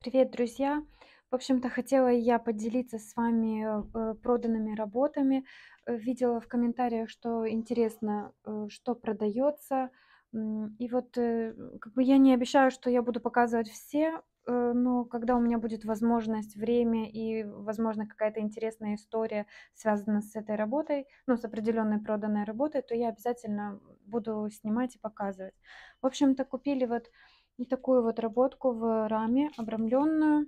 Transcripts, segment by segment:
Привет, друзья! В общем-то, хотела я поделиться с вами проданными работами. Видела в комментариях, что интересно, что продается. И вот как бы я не обещаю, что я буду показывать все, но когда у меня будет возможность, время и, возможно, какая-то интересная история связана с этой работой, ну, с определенной проданной работой, то я обязательно буду снимать и показывать. В общем-то, купили вот такую вот работку в раме, обрамленную.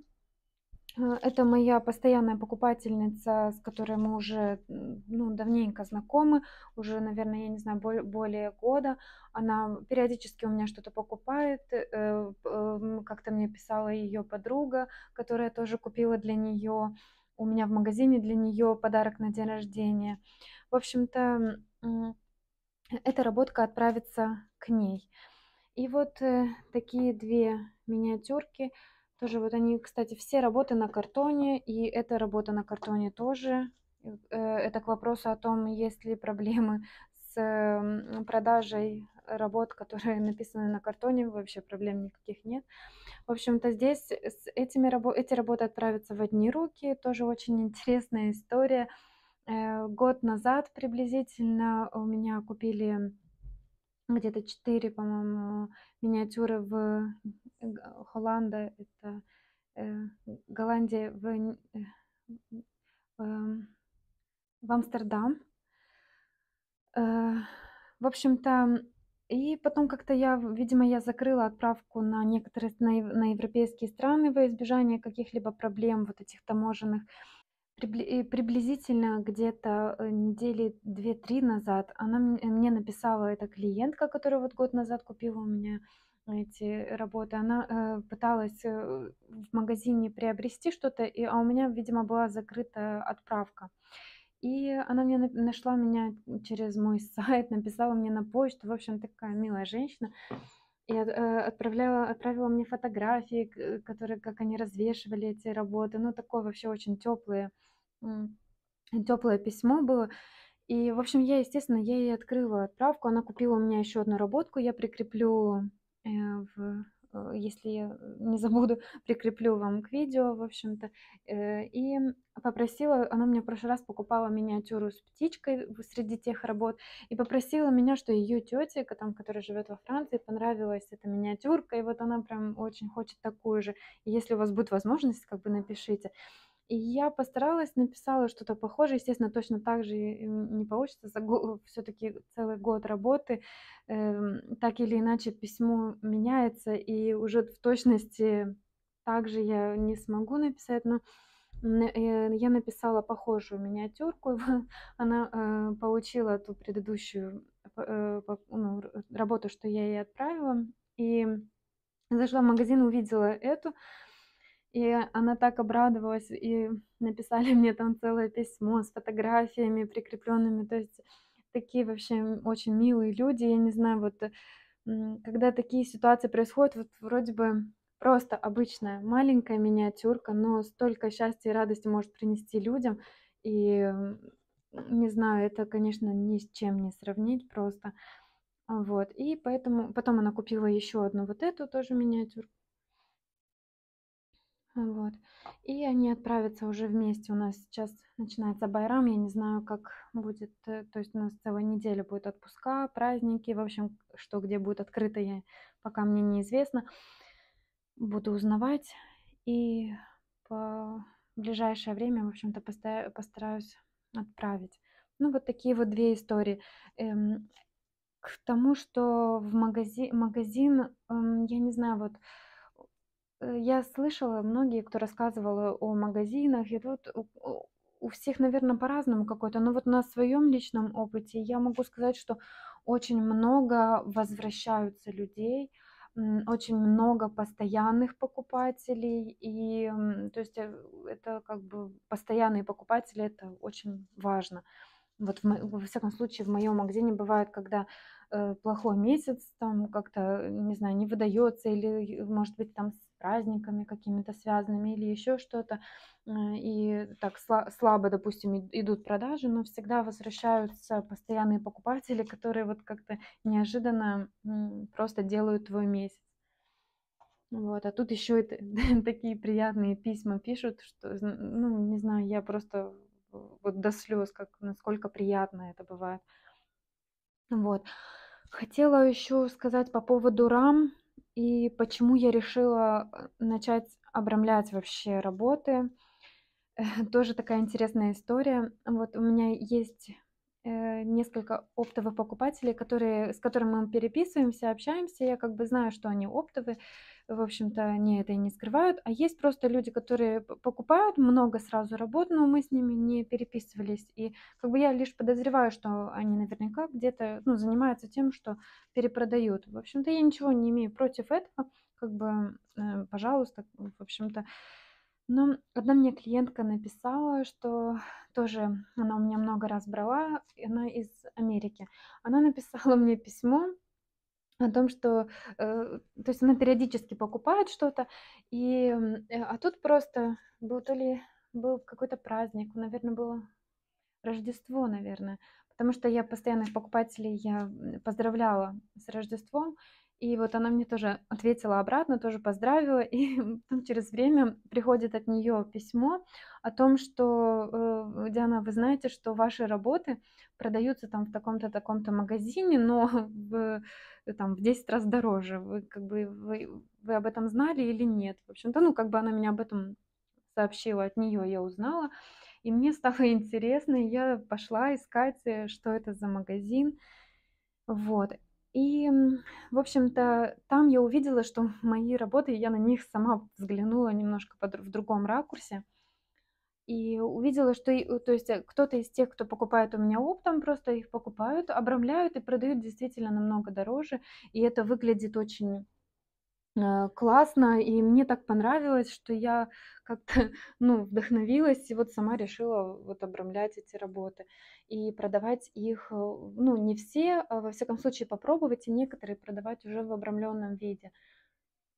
Это моя постоянная покупательница, с которой мы уже, ну, давненько знакомы, уже, наверное, я не знаю, более года. Она периодически у меня что-то покупает. Как-то мне писала ее подруга, которая тоже купила для нее у меня в магазине для нее подарок на день рождения. В общем-то, эта работка отправится к ней. И вот, такие 2 миниатюрки. Тоже вот они, кстати, все работы на картоне, и эта работа на картоне тоже. Это к вопросу о том, есть ли проблемы с, продажей работ, которые написаны на картоне. Вообще проблем никаких нет. В общем-то, здесь эти работы отправятся в одни руки. Тоже очень интересная история. Год назад приблизительно у меня купили где-то 4, по-моему, миниатюры в Холланда, это, э, Голландия, эм, в Амстердам. Э, в общем-то, и потом как-то видимо, я закрыла отправку на некоторые на европейские страны во избежание каких-либо проблем вот этих таможенных. Приблизительно где-то, недели 2-3 назад мне написала эта клиентка, которая вот год назад купила у меня эти работы. Она, пыталась, в магазине приобрести что-то, а у меня, видимо, была закрыта отправка. И она мне нашла меня через мой сайт, написала мне на почту. В общем, такая милая женщина. И отправила мне фотографии, которые, как они развешивали эти работы. Ну, такое вообще очень теплое письмо было. И, в общем, я ей открыла отправку. Она купила у меня еще одну работку. Я прикреплю, э, если я не забуду, прикреплю вам к видео, в общем-то. И попросила, она мне в прошлый раз покупала миниатюру с птичкой среди тех работ, и попросила меня, что ее тете, которая живет во Франции, понравилась эта миниатюрка, и вот она прям очень хочет такую же. И если у вас будет возможность, как бы напишите. И я постаралась, написала что-то похожее. Естественно, точно так же не получится. Все таки целый год работы. Так или иначе письмо меняется, и уже в точности так же я не смогу написать, но я написала похожую миниатюрку. Она, получила ту предыдущую, ну, работу, что я ей отправила. И зашла в магазин, увидела эту, и она так обрадовалась, и написали мне там целое письмо с фотографиями прикрепленными. То есть такие вообще очень милые люди. Я не знаю, вот, когда такие ситуации происходят, вот вроде бы просто обычная маленькая миниатюрка, но столько счастья и радости может принести людям. И, не знаю, это, конечно, ни с чем не сравнить просто. Вот, и поэтому потом она купила еще одну вот эту тоже миниатюрку. Вот. И они отправятся уже вместе. У нас сейчас начинается Байрам. Я не знаю, как будет. То есть у нас целая неделя будет отпуска, праздники. В общем, что где будет открыто, пока мне неизвестно. Буду узнавать. И по ближайшее время, в общем-то, постараюсь отправить. Ну, вот такие вот 2 истории. Эм, к тому, что в магазин, я не знаю, вот я слышала, многие, кто рассказывал о магазинах, и тут у всех, наверное, по-разному какой-то, но вот на своем личном опыте я могу сказать, что очень много возвращаются людей, очень много постоянных покупателей, и то есть это как бы постоянные покупатели, это очень важно. Вот во всяком случае в моем магазине бывает, когда, плохой месяц, там как-то, не знаю, не выдается или, может быть, там с праздниками какими-то связанными или еще что-то, и так слабо, допустим, идут продажи, но всегда возвращаются постоянные покупатели, которые вот как-то неожиданно, просто делают твой месяц. Вот, а тут еще это такие приятные письма пишут, что, ну, не знаю, я просто вот до слез, как насколько приятно это бывает. Вот. Хотела еще сказать по поводу рам и почему я решила начать обрамлять вообще работы. Тоже такая интересная история. Вот у меня есть несколько оптовых покупателей, с которыми мы переписываемся, общаемся. Я как бы знаю, что они оптовые. В общем-то, они это и не скрывают. А есть просто люди, которые покупают много сразу работ, но мы с ними не переписывались. И как бы я лишь подозреваю, что они наверняка где-то, ну, занимаются тем, что перепродают. В общем-то, я ничего не имею против этого. Как бы, пожалуйста, в общем-то, но одна мне клиентка написала, что тоже она у меня много раз брала, и она из Америки. Она написала мне письмо о том, что, то есть она периодически покупает что-то, а тут просто был то ли был какой-то праздник, наверное, было Рождество, наверное, потому что я постоянных покупателей поздравляла с Рождеством. И вот она мне тоже ответила обратно, тоже поздравила. И потом через время приходит от нее письмо о том, что, Диана, вы знаете, что ваши работы продаются там в таком-то, таком-то магазине, но там, в 10 раз дороже. Вы как бы вы об этом знали или нет? В общем-то, ну, как бы она меня об этом сообщила, от нее я узнала. И мне стало интересно, и я пошла искать, что это за магазин. Вот. В общем-то, там я увидела, что мои работы, я на них сама взглянула немножко в другом ракурсе. И увидела, что, то есть кто-то из тех, кто покупает у меня оптом, просто их покупают, обрамляют и продают действительно намного дороже. И это выглядит очень классно, и мне так понравилось, что я как-то, ну, вдохновилась и вот сама решила вот обрамлять эти работы и продавать их, ну, не все, а во всяком случае попробовать, и некоторые продавать уже в обрамленном виде.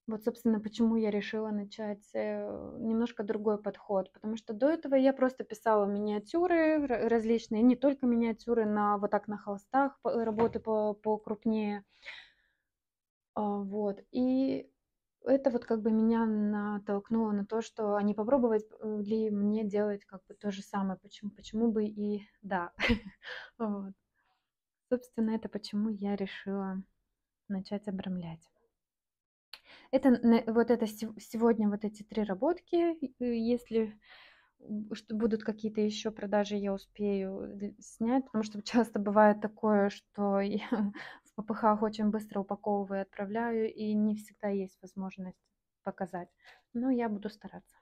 Вот, собственно, почему я решила начать немножко другой подход, потому что до этого я просто писала миниатюры различные, не только миниатюры на вот так на холстах, работы покрупнее, вот. И это вот как бы меня натолкнуло на то, что а не попробовать ли мне делать как бы то же самое, почему бы и да. Вот. Собственно, это почему я решила начать обрамлять. Вот это сегодня вот эти 3 работки, если что будут какие-то еще продажи, я успею снять, потому что часто бывает такое, что я в попыхах очень быстро упаковываю и отправляю, и не всегда есть возможность показать. Но я буду стараться.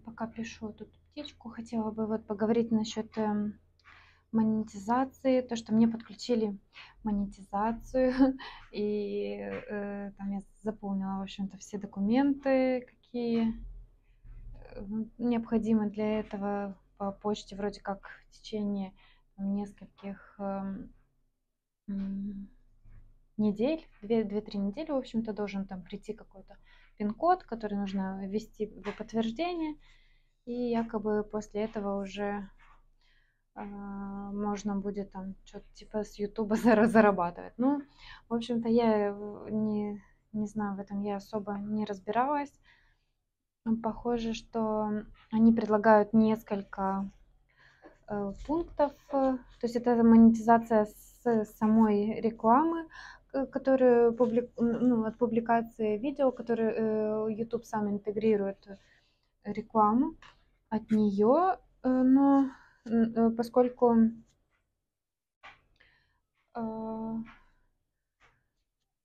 Пока пишу тут птичку, хотела бы вот поговорить насчет монетизации, то, что мне подключили монетизацию, и там я заполнила, в общем-то, все документы, какие необходимы для этого по почте, вроде как в течение нескольких недель, 2-3 недели, в общем-то, должен там прийти какой-то пин-код, который нужно ввести в подтверждение, и якобы после этого уже можно будет там что-то типа с Ютуба зарабатывать. Ну, в общем-то, я не знаю, в этом я особо не разбиралась. Похоже, что они предлагают несколько пунктов. То есть это монетизация с самой рекламы, которую ну, от публикации видео, которые YouTube сам интегрирует рекламу от нее, но поскольку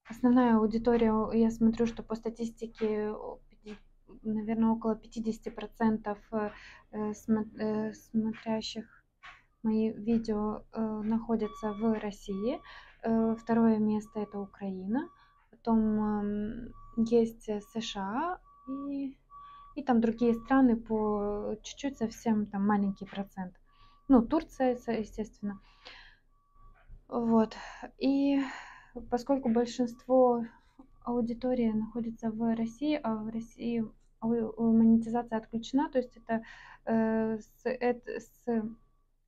основная аудитория, я смотрю, что по статистике, наверное, около 50% смотрящих мои видео находятся в России. Второе место это Украина, потом есть США и там другие страны по чуть-чуть совсем там маленький процент. Ну, Турция, естественно. Вот. И поскольку большинство аудитории находится в России, а в России монетизация отключена, то есть это с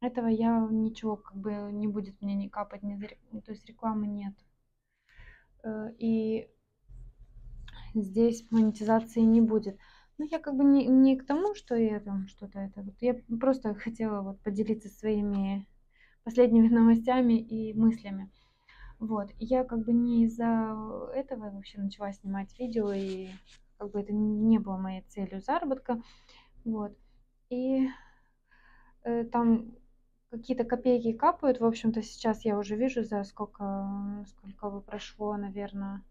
этого я ничего как бы не будет мне не капать, то есть рекламы нет. И здесь монетизации не будет. Ну, я как бы не к тому, что я там что-то это вот. Я просто хотела вот поделиться своими последними новостями и мыслями. Вот. И я как бы не из-за этого вообще начала снимать видео, и как бы это не было моей целью заработка. Вот. И там какие-то копейки капают. В общем-то, сейчас я уже вижу, за сколько бы прошло, наверное,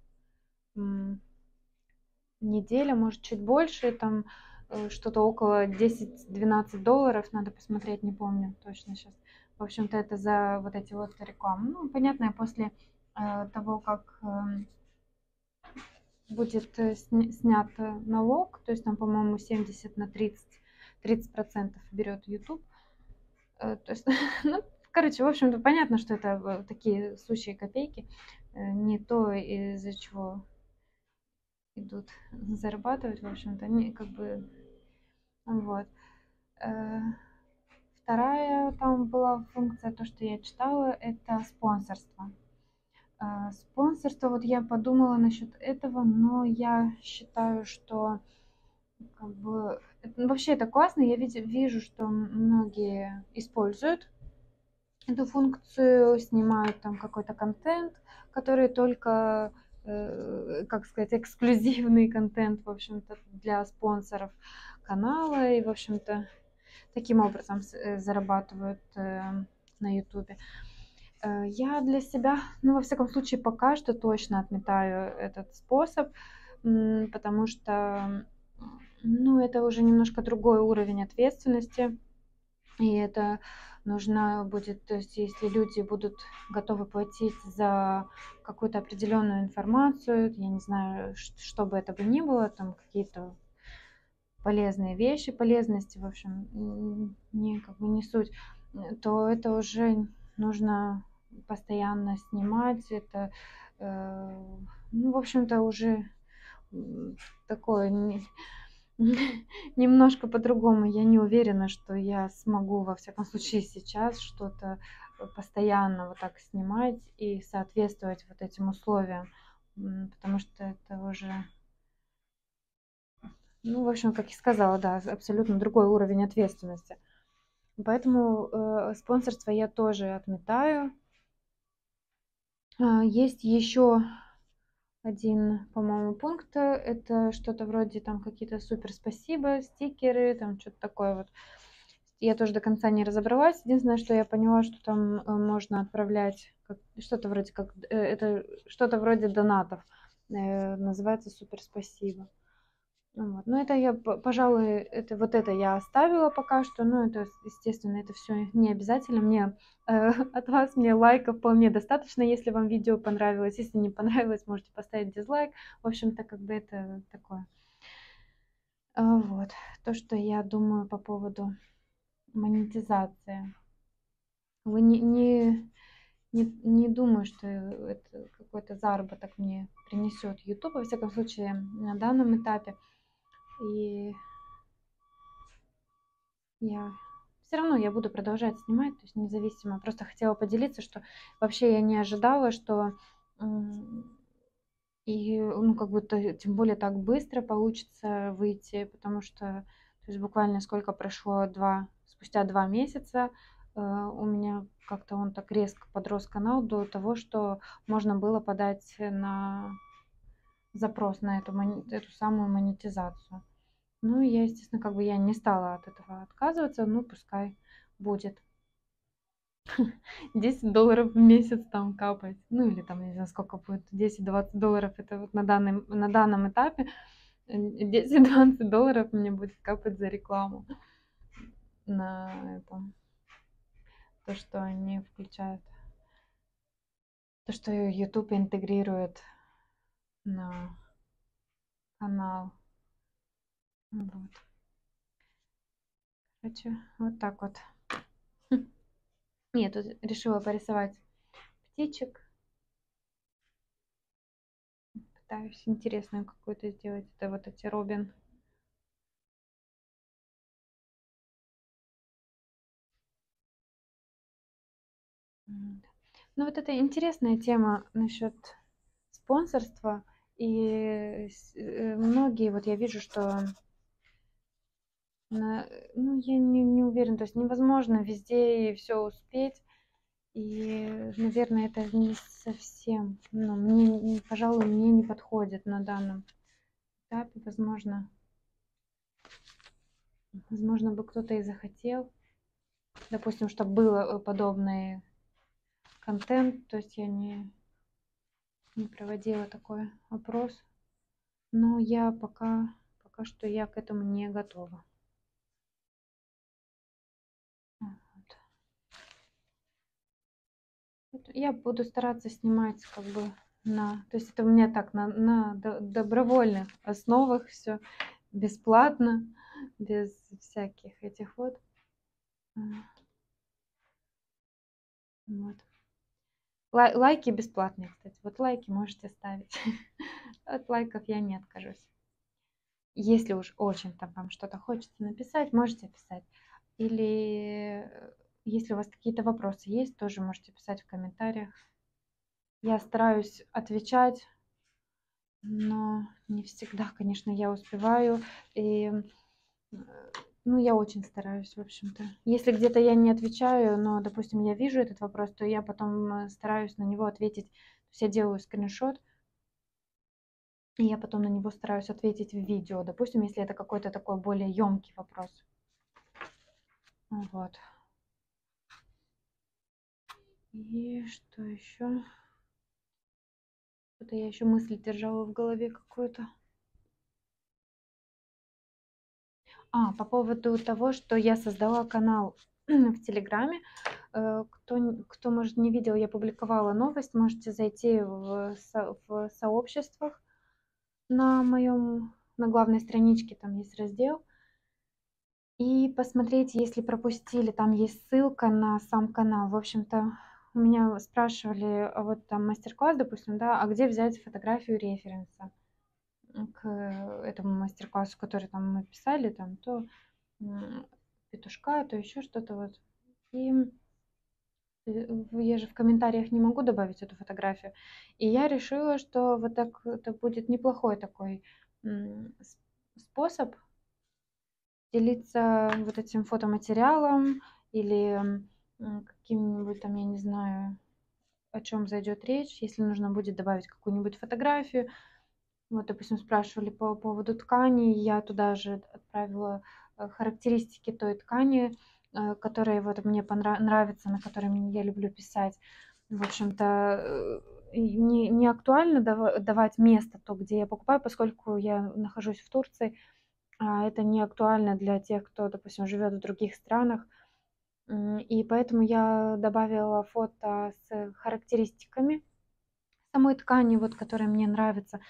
неделя, может, чуть больше, там что-то около 10-12 долларов, надо посмотреть, не помню точно сейчас. В общем-то, это за вот эти вот рекламы. Ну, понятно, я после того, как будет снят налог, то есть там, по-моему, 70 на 30% берет YouTube. То есть, ну, короче, в общем-то, понятно, что это такие сущие копейки, не то, из-за чего идут зарабатывать, в общем-то, не как бы вот. Э, Вторая там была функция, то, что я читала, это спонсорство. Спонсорство, вот я подумала насчет этого, но я считаю, что как бы вообще это классно. Я вижу, что многие используют эту функцию, снимают там какой-то контент, который только, как сказать, эксклюзивный контент, в общем-то, для спонсоров канала. И, в общем-то, таким образом зарабатывают на Ютубе. Я для себя, ну, во всяком случае, пока что точно отметаю этот способ, потому что, ну, это уже немножко другой уровень ответственности, и это нужно будет, то есть если люди будут готовы платить за какую-то определенную информацию, я не знаю, что бы это бы ни было, там какие-то полезные вещи, полезности, в общем, не, как бы не суть, то это уже нужно постоянно снимать. Это, ну, в общем-то, уже такое немножко по-другому. Я не уверена, что я смогу, во всяком случае, сейчас что-то постоянно вот так снимать и соответствовать вот этим условиям, потому что это уже, ну, в общем, как я сказала, да, абсолютно другой уровень ответственности. Поэтому спонсорство я тоже отметаю. Есть еще один, по-моему, пункт. Это что-то вроде там какие-то супер спасибо, стикеры, там что-то такое вот. Я тоже до конца не разобралась. Единственное, что я поняла, что там можно отправлять что-то вроде как это что-то вроде донатов. Называется супер спасибо. Вот. Но это я, пожалуй, вот это я оставила пока что. Ну, это, естественно, это все не обязательно. Мне от вас, мне лайков вполне достаточно, если вам видео понравилось. Если не понравилось, можете поставить дизлайк. В общем-то, как бы это такое. Вот. То, что я думаю по поводу монетизации. Вы не думаю, что это какой-то заработок мне принесет YouTube, во всяком случае, на данном этапе. И я все равно я буду продолжать снимать, то есть независимо. Просто хотела поделиться, что вообще я не ожидала, что и, ну, как будто тем более так быстро получится выйти, потому что, то есть буквально сколько прошло, спустя 2 месяца у меня как-то он так резко подрос канал до того, что можно было подать на запрос на эту самую монетизацию. Ну, и я, естественно, как бы я не стала от этого отказываться, ну, пускай будет. 10 долларов в месяц там капать. Ну, или там, не знаю, сколько будет, 10-20 долларов, это вот на данном этапе 10-20 долларов мне будет капать за рекламу на этом, то, что они включают, то, что YouTube интегрирует на канал. Вот. Короче, вот так вот. Я тут решила порисовать птичек. Пытаюсь интересную какую-то сделать. Это вот эти Робин. Ну, вот это интересная тема насчет спонсорства И многие, вот я вижу, что ну, я не уверена, то есть невозможно везде и все успеть. И, наверное, это не совсем, ну, пожалуй, мне не подходит на данном этапе. Возможно, бы кто-то и захотел, допустим, чтобы был подобный контент, то есть я не проводила такой опрос, но я пока что я к этому не готова. Я буду стараться снимать как бы то есть это у меня так на добровольных основах все бесплатно, без всяких этих вот. Вот. Лайки бесплатные, кстати. Вот лайки можете ставить. От лайков я не откажусь. Если уж очень там вам что-то хочется написать, можете писать. Или если у вас какие-то вопросы есть, тоже можете писать в комментариях. Я стараюсь отвечать, но не всегда, конечно, я успеваю. И, ну, я очень стараюсь, в общем-то. Если где-то я не отвечаю, но, допустим, я вижу этот вопрос, то я потом стараюсь на него ответить. То есть я делаю скриншот, и я потом на него стараюсь ответить в видео. Допустим, если это какой-то такой более емкий вопрос. Вот. И что еще? Что-то я еще мысль держала в голове какую-то. По поводу того, что я создала канал в Телеграме. Кто, может, не видел, я публиковала новость. Можете зайти в сообществах на главной страничке, там есть раздел. И посмотреть, если пропустили, там есть ссылка на сам канал. В общем-то, у меня спрашивали, вот там мастер-класс, допустим, да, а где взять фотографию референса к этому мастер-классу, который там мы писали, там то петушка, то еще что-то вот. И я же в комментариях не могу добавить эту фотографию. И я решила, что вот так это будет неплохой такой способ делиться вот этим фотоматериалом или каким-нибудь там, я не знаю, о чем зайдет речь, если нужно будет добавить какую-нибудь фотографию. Вот, допустим, спрашивали по поводу ткани, я туда же отправила характеристики той ткани, которая вот мне нравится, на которой я люблю писать. В общем-то, не актуально давать место, то, где я покупаю, поскольку я нахожусь в Турции, это не актуально для тех, кто, допустим, живет в других странах. И поэтому я добавила фото с характеристиками самой ткани, вот, которая мне нравится.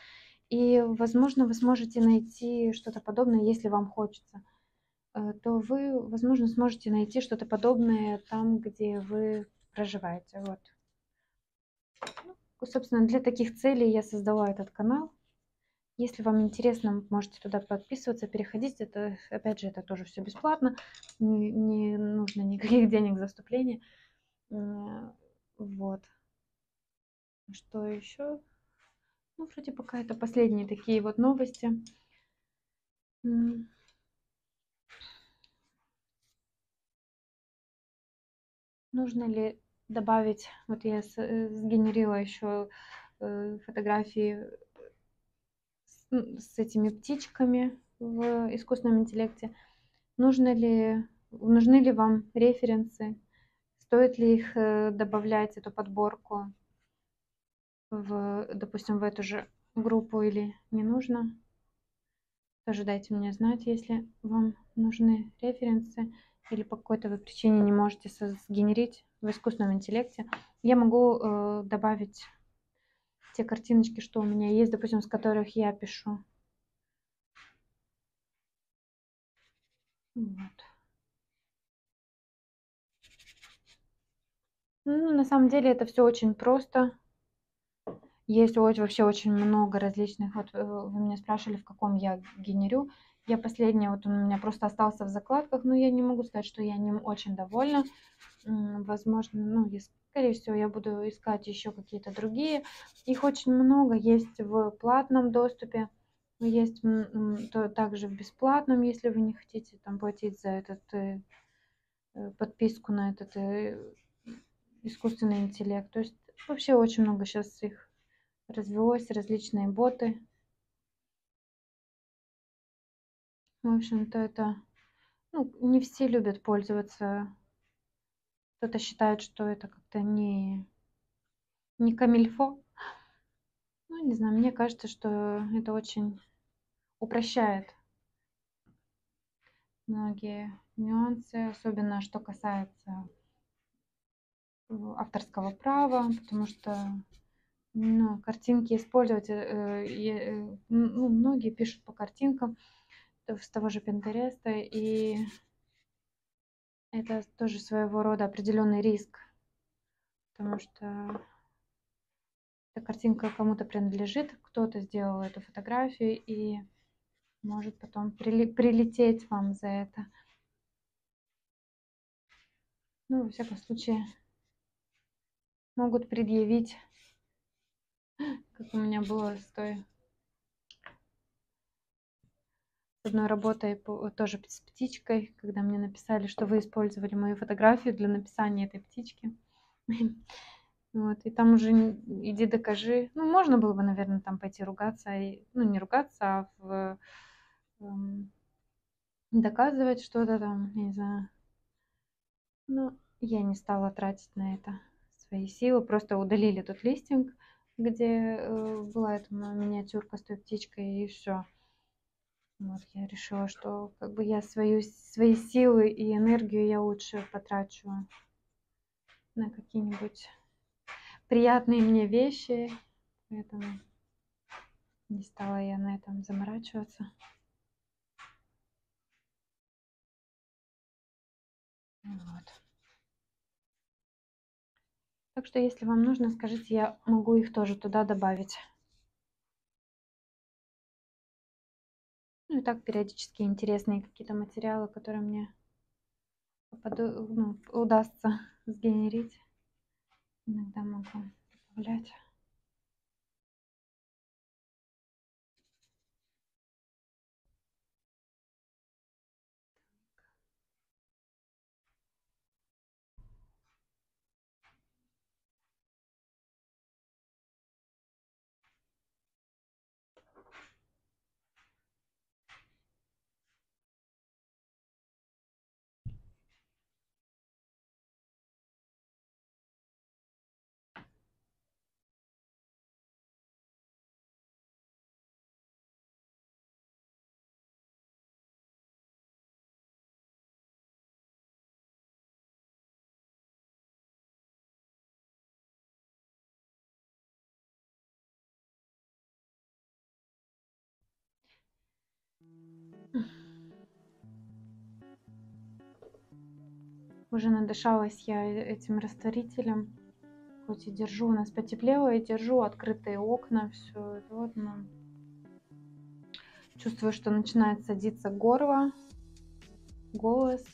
И, возможно, вы сможете найти что-то подобное, если вам хочется. То вы, возможно, сможете найти что-то подобное там, где вы проживаете. Вот. Ну, собственно, для таких целей я создала этот канал. Если вам интересно, можете туда подписываться, переходить. Это, опять же, это тоже все бесплатно. Не нужно никаких денег за вступление. Вот. Что еще? Ну, вроде пока это последние такие вот новости. Нужно ли добавить, вот я сгенерила еще фотографии с этими птичками в искусственном интеллекте. Нужны ли вам референсы? Стоит ли их добавлять, эту подборку, допустим, в эту же группу или не нужно? Тоже дайте мне знать, если вам нужны референсы или по какой-то вы причине не можете сгенерить в искусственном интеллекте. Я могу добавить те картиночки, что у меня есть, допустим, с которых я пишу. Вот. Ну, на самом деле это все очень просто. Есть вообще очень много различных. Вот вы меня спрашивали, в каком я генерю. Я последний, вот он у меня просто остался в закладках, но я не могу сказать, что я ним очень довольна. Возможно, ну, скорее всего, я буду искать еще какие-то другие. Их очень много есть в платном доступе, есть также в бесплатном, если вы не хотите там платить за этот подписку на этот искусственный интеллект. То есть вообще очень много сейчас их развелось, различные боты. В общем-то, это, ну, не все любят пользоваться. Кто-то считает, что это как-то не камильфо. Ну, не знаю, мне кажется, что это очень упрощает многие нюансы, особенно что касается авторского права, потому что, ну, картинки использовать, ну, многие пишут по картинкам с того же Пинтереста, и это тоже своего рода определенный риск, потому что эта картинка кому-то принадлежит, кто-то сделал эту фотографию и может потом прилететь вам за это. Ну, во всяком случае, могут предъявить, как у меня было с одной работой, тоже с птичкой, когда мне написали, что вы использовали мою фотографию для написания этой птички. Вот, и там уже иди докажи. Ну, можно было бы, наверное, там пойти ругаться, ну, не ругаться, а доказывать что-то там, я не знаю. Но я не стала тратить на это свои силы, просто удалили тот листинг, где была эта миниатюрка с той птичкой, и все. Вот я решила, что как бы я свои силы и энергию я лучше потрачу на какие-нибудь приятные мне вещи, поэтому не стала я на этом заморачиваться. Вот. Так что, если вам нужно, скажите, я могу их тоже туда добавить. Ну и так периодически интересные какие-то материалы, которые мне удастся сгенерить. Иногда могу добавлять. Уже надышалась я этим растворителем. Хоть и держу, у нас потеплело, и держу открытые окна, все. Вот, но чувствую, что начинает садиться горло, голос,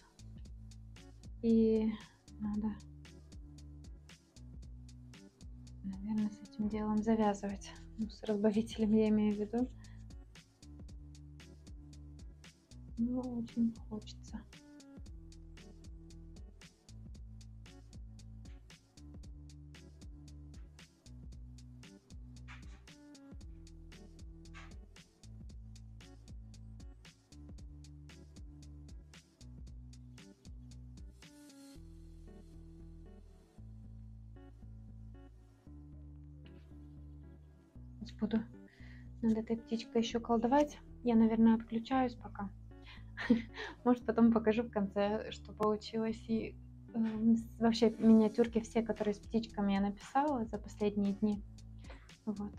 и надо, наверное, с этим делом завязывать. Ну, с разбавителем я имею в виду. Но очень хочется. Буду над этой птичкой еще колдовать. Я, наверное, отключаюсь пока. Может, потом покажу в конце, что получилось. И вообще миниатюрки все, которые с птичками я написала за последние дни. Вот.